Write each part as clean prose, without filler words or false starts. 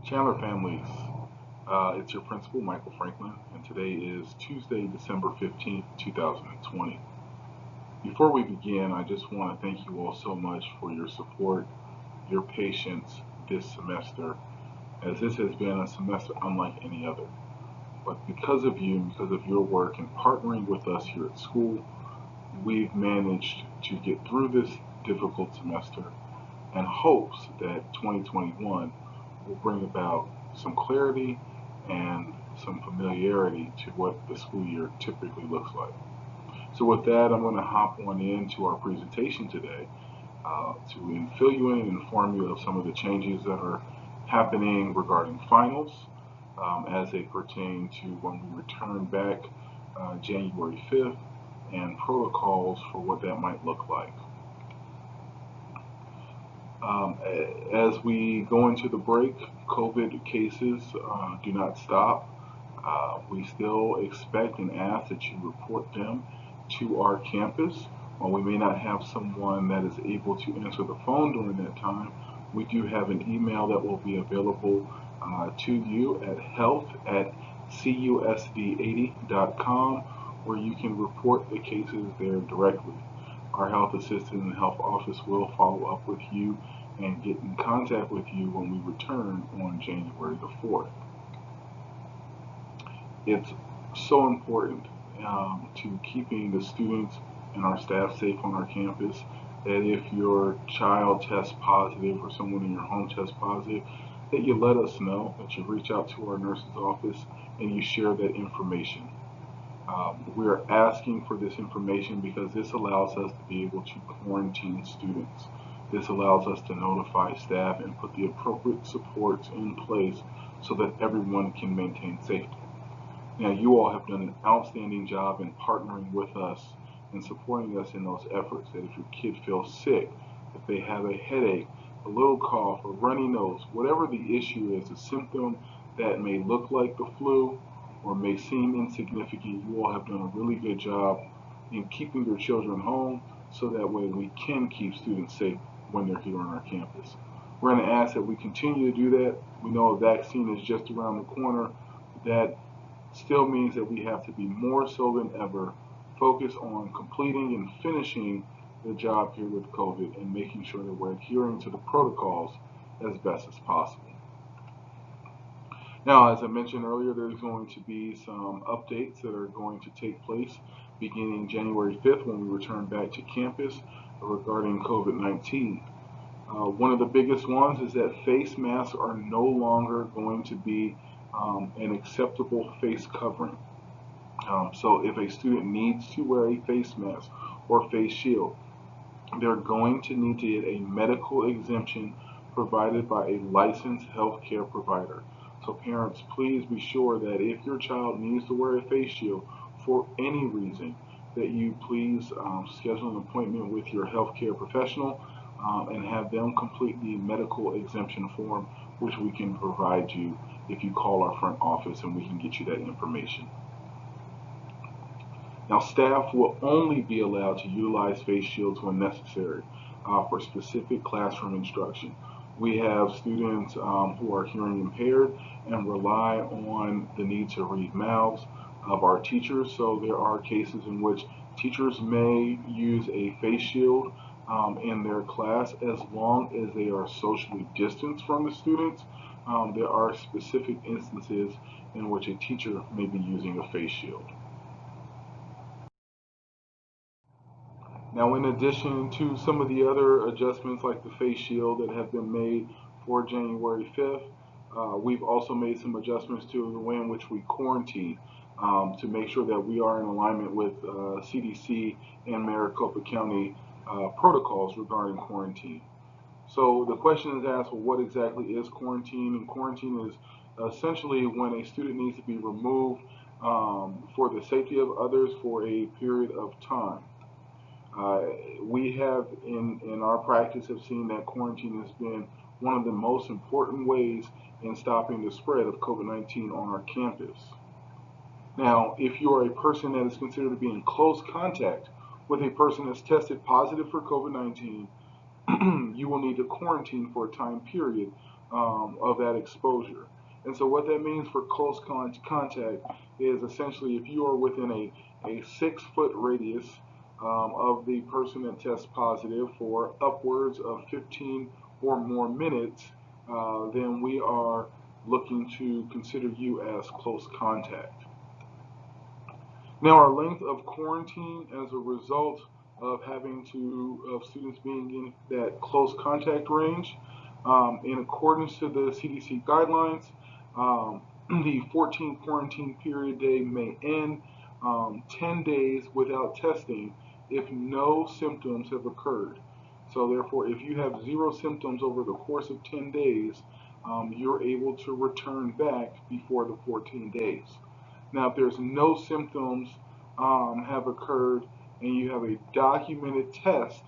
Chandler families, it's your principal, Michael Franklin, and today is Tuesday, December 15th, 2020. Before we begin, I just want to thank you all so much for your support, your patience this semester, as this has been a semester unlike any other. But because of you and because of your work and partnering with us here at school, we've managed to get through this difficult semester and hopes that 2021 will bring about some clarity and some familiarity to what the school year typically looks like. So with that, I'm going to hop on into our presentation today to fill you in and inform you of some of the changes that are happening regarding finals as they pertain to when we return back January 5th and protocols for what that might look like. Um, as we go into the break, COVID cases do not stop. We still expect and ask that you report them to our campus. While we may not have someone that is able to answer the phone during that time, we do have an email that will be available to you at health@cusd80.com, where you can report the cases there directly. Our health assistant and health office will follow up with you and get in contact with you when we return on January the 4th. It's so important to keeping the students and our staff safe on our campus that if your child tests positive or someone in your home tests positive, that you let us know, that you reach out to our nurse's office and you share that information. We're asking for this information because this allows us to be able to quarantine students. This allows us to notify staff and put the appropriate supports in place so that everyone can maintain safety. Now, you all have done an outstanding job in partnering with us and supporting us in those efforts. That if your kid feels sick, if they have a headache, a little cough, a runny nose, whatever the issue is, a symptom that may look like the flu or may seem insignificant, you all have done a really good job in keeping your children home so that way we can keep students safe when they're here on our campus. We're going to ask that we continue to do that. We know a vaccine is just around the corner. That still means that we have to be more so than ever focused on completing and finishing the job here with COVID and making sure that we're adhering to the protocols as best as possible. Now, as I mentioned earlier, there's going to be some updates that are going to take place beginning January 5th when we return back to campus regarding COVID-19. One of the biggest ones is that face masks are no longer going to be an acceptable face covering. So if a student needs to wear a face mask or face shield, they're going to need to get a medical exemption provided by a licensed healthcare provider. So parents, please be sure that if your child needs to wear a face shield for any reason, that you please schedule an appointment with your healthcare professional and have them complete the medical exemption form, which we can provide you if you call our front office and we can get you that information. Now, staff will only be allowed to utilize face shields when necessary for specific classroom instruction. We have students who are hearing impaired and rely on the need to read mouths of our teachers. So there are cases in which teachers may use a face shield in their class as long as they are socially distanced from the students. There are specific instances in which a teacher may be using a face shield. Now, in addition to some of the other adjustments like the face shield that have been made for January 5th, we've also made some adjustments to the way in which we quarantine to make sure that we are in alignment with CDC and Maricopa County protocols regarding quarantine. So the question is asked, well, what exactly is quarantine? And quarantine is essentially when a student needs to be removed for the safety of others for a period of time. Uh, we have in our practice have seen that quarantine has been one of the most important ways in stopping the spread of COVID-19 on our campus. Now, if you are a person that is considered to be in close contact with a person that's tested positive for COVID-19, you will need to quarantine for a time period of that exposure. And so what that means for close contact is essentially if you are within a 6 foot radius of the person that tests positive for upwards of 15 or more minutes, then we are looking to consider you as close contact. Now, our length of quarantine as a result of students being in that close contact range, in accordance to the CDC guidelines, the 14 quarantine period day may end 10 days without testing if no symptoms have occurred. So therefore, if you have 0 symptoms over the course of 10 days, you're able to return back before the 14 days. Now, if there's no symptoms have occurred and you have a documented test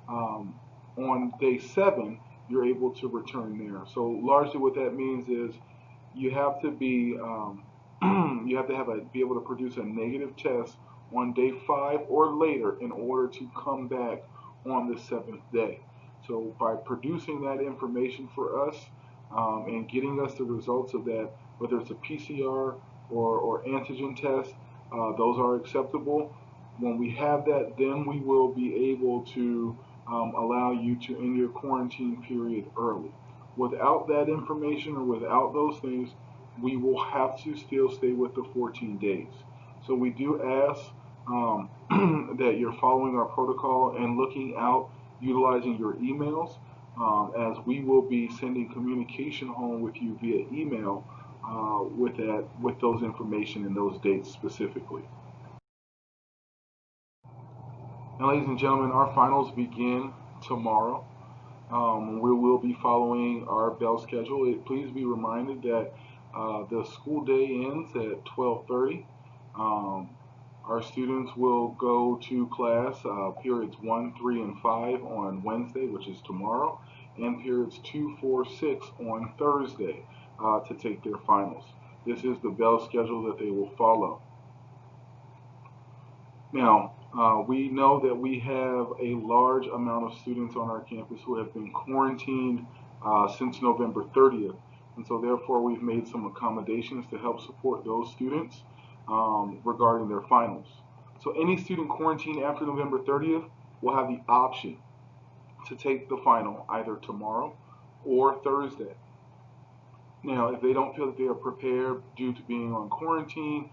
on day 7, you're able to return there. So largely what that means is you have to be be able to produce a negative test on day 5 or later in order to come back on the 7th day. So by producing that information for us and getting us the results of that, whether it's a PCR or antigen test, those are acceptable. When we have that, then we will be able to allow you to end your quarantine period early. Without that information or without those things, we will have to still stay with the 14 days. So we do ask that you're following our protocol and looking out, utilizing your emails, as we will be sending communication home with you via email with those information and those dates specifically. Now, ladies and gentlemen, our finals begin tomorrow. We will be following our bell schedule. Please be reminded that the school day ends at 12:30. Our students will go to class periods 1, 3, and 5 on Wednesday, which is tomorrow, and periods 2, 4, 6 on Thursday to take their finals. This is the bell schedule that they will follow. Now, we know that we have a large amount of students on our campus who have been quarantined since November 30th. And so therefore we've made some accommodations to help support those students regarding their finals. So any student quarantined after November 30th will have the option to take the final either tomorrow or Thursday. Now, if they don't feel that they are prepared due to being on quarantine,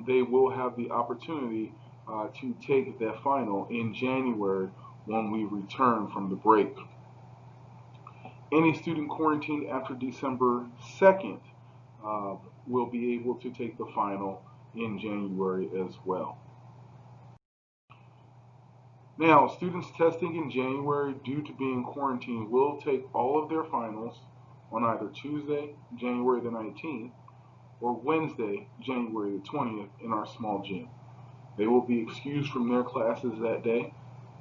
they will have the opportunity to take that final in January when we return from the break. Any student quarantined after December 2nd will be able to take the final in January as well. Now, students testing in January due to being quarantined will take all of their finals on either Tuesday, January the 19th, or Wednesday, January the 20th in our small gym. They will be excused from their classes that day.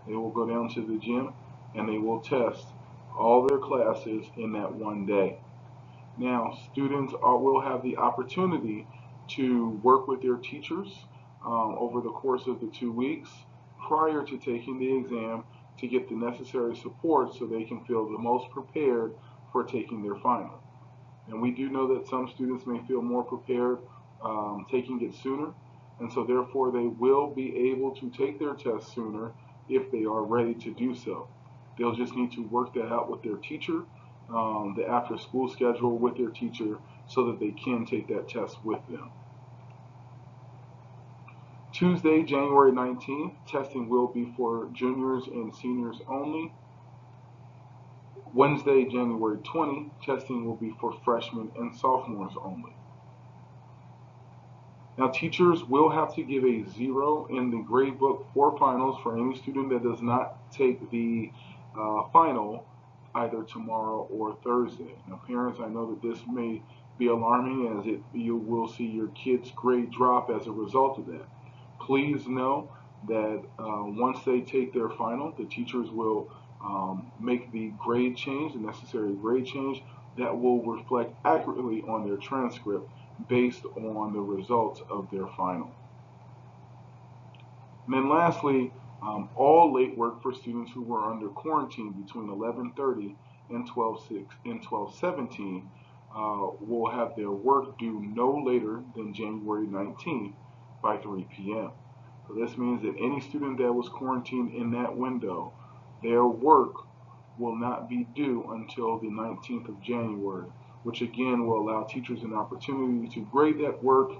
They will go down to the gym and they will test all their classes in that one day. Now, students will have the opportunity to work with their teachers over the course of the 2 weeks prior to taking the exam to get the necessary support so they can feel the most prepared for taking their final. And we do know that some students may feel more prepared taking it sooner, and so therefore they will be able to take their test sooner if they are ready to do so. They'll just need to work that out with their teacher, the after school schedule with their teacher, so that they can take that test with them. Tuesday, January 19th, testing will be for juniors and seniors only. Wednesday, January 20th, testing will be for freshmen and sophomores only. Now, teachers will have to give a 0 in the grade book for finals for any student that does not take the final either tomorrow or Thursday. Now, parents, I know that this may be alarming as you will see your kid's grade drop as a result of that. Please know that once they take their final, the teachers will make the grade change, the necessary grade change that will reflect accurately on their transcript based on the results of their final. And then lastly, All late work for students who were under quarantine between 11:30 and 12:17 will have their work due no later than January 19th by 3 p.m. So this means that any student that was quarantined in that window, their work will not be due until the 19th of January, which again will allow teachers an opportunity to grade that work,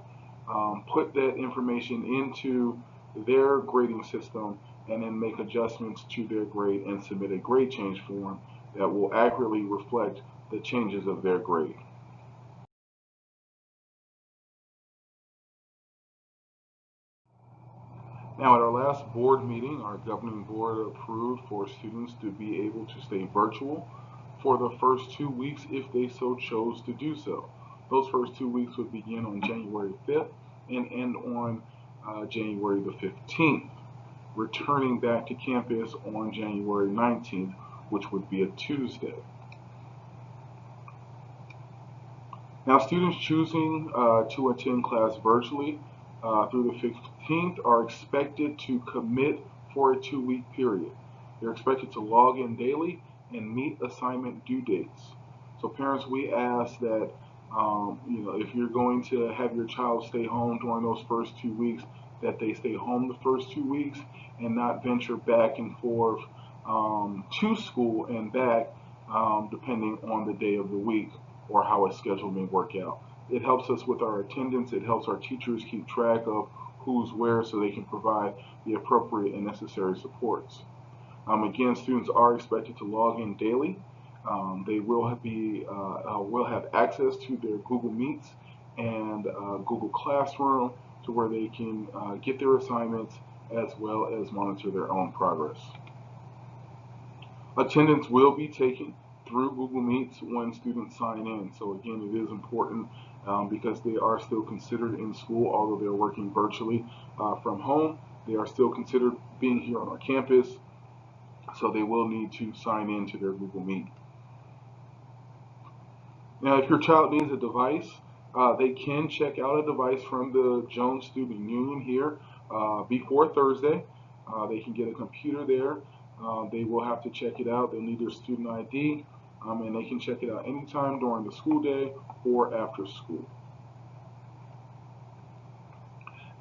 put that information into their grading system, and then make adjustments to their grade and submit a grade change form that will accurately reflect the changes of their grade. Now, at our last board meeting, our governing board approved for students to be able to stay virtual for the first 2 weeks if they so chose to do so. Those first 2 weeks would begin on January 5th and end on January the 15th, returning back to campus on January 19th, which would be a Tuesday. Now, students choosing to attend class virtually through the 15th are expected to commit for a 2 week period. They're expected to log in daily and meet assignment due dates. So parents, we ask that if you're going to have your child stay home during those first 2 weeks, that they stay home the first 2 weeks and not venture back and forth to school and back, depending on the day of the week or how a schedule may work out. It helps us with our attendance. It helps our teachers keep track of who's where so they can provide the appropriate and necessary supports. Again, students are expected to log in daily. They will have access to their Google Meets and Google Classroom to where they can get their assignments as well as monitor their own progress. Attendance will be taken through Google Meets when students sign in. So again, it is important because they are still considered in school, although they're working virtually from home. They are still considered being here on our campus, so they will need to sign in to their Google Meet. Now, if your child needs a device, they can check out a device from the Jones Student Union here before Thursday. They can get a computer there. They will have to check it out. They'll need their student ID, and they can check it out anytime during the school day or after school.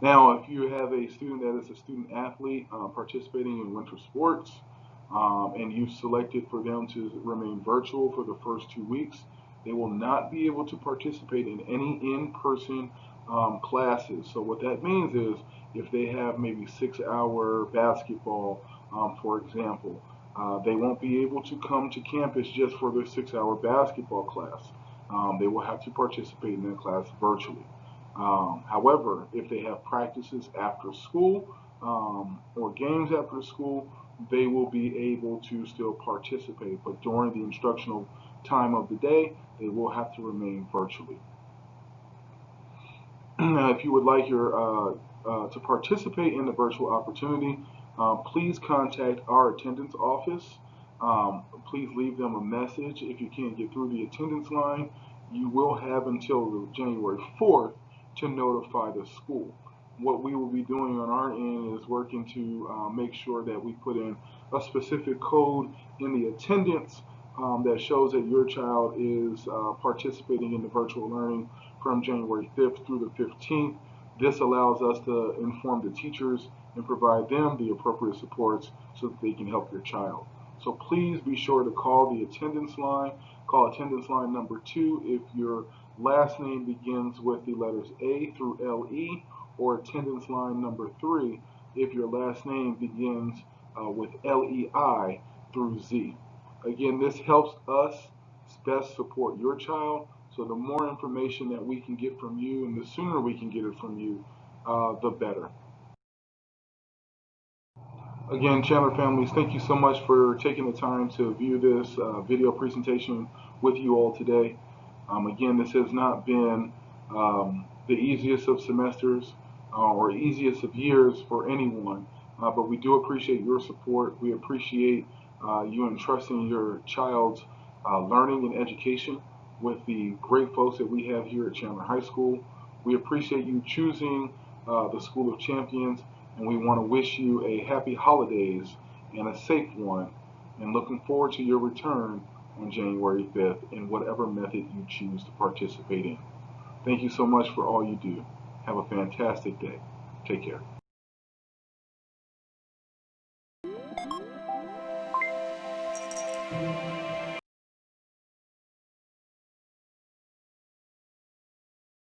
Now, if you have a student that is a student athlete participating in winter sports, and you've selected for them to remain virtual for the first 2 weeks, they will not be able to participate in any in-person classes. So what that means is if they have maybe 6-hour basketball, for example, they won't be able to come to campus just for their 6-hour basketball class. They will have to participate in that class virtually. However, if they have practices after school or games after school, they will be able to still participate. But during the instructional time of the day, they will have to remain virtually. Now, if you would like to participate in the virtual opportunity, please contact our attendance office. Please leave them a message. If you can't get through the attendance line, you will have until January 4th to notify the school. What we will be doing on our end is working to make sure that we put in a specific code in the attendance that shows that your child is participating in the virtual learning from January 5th through the 15th. This allows us to inform the teachers and provide them the appropriate supports so that they can help your child. So please be sure to call the attendance line. Call attendance line number 2 if your last name begins with the letters A through LE, or attendance line number 3 if your last name begins with LEI through Z. Again, this helps us best support your child. So the more information that we can get from you, and the sooner we can get it from you, the better. Again, Chandler families, thank you so much for taking the time to view this video presentation with you all today. Again, this has not been the easiest of semesters or easiest of years for anyone, but we do appreciate your support. We appreciate you entrusting your child's learning and education with the great folks that we have here at Chandler High School. We appreciate you choosing the School of Champions, And we want to wish you a happy holidays and a safe one, and looking forward to your return on January 5th in whatever method you choose to participate in. Thank you so much for all you do. Have a fantastic day. Take care.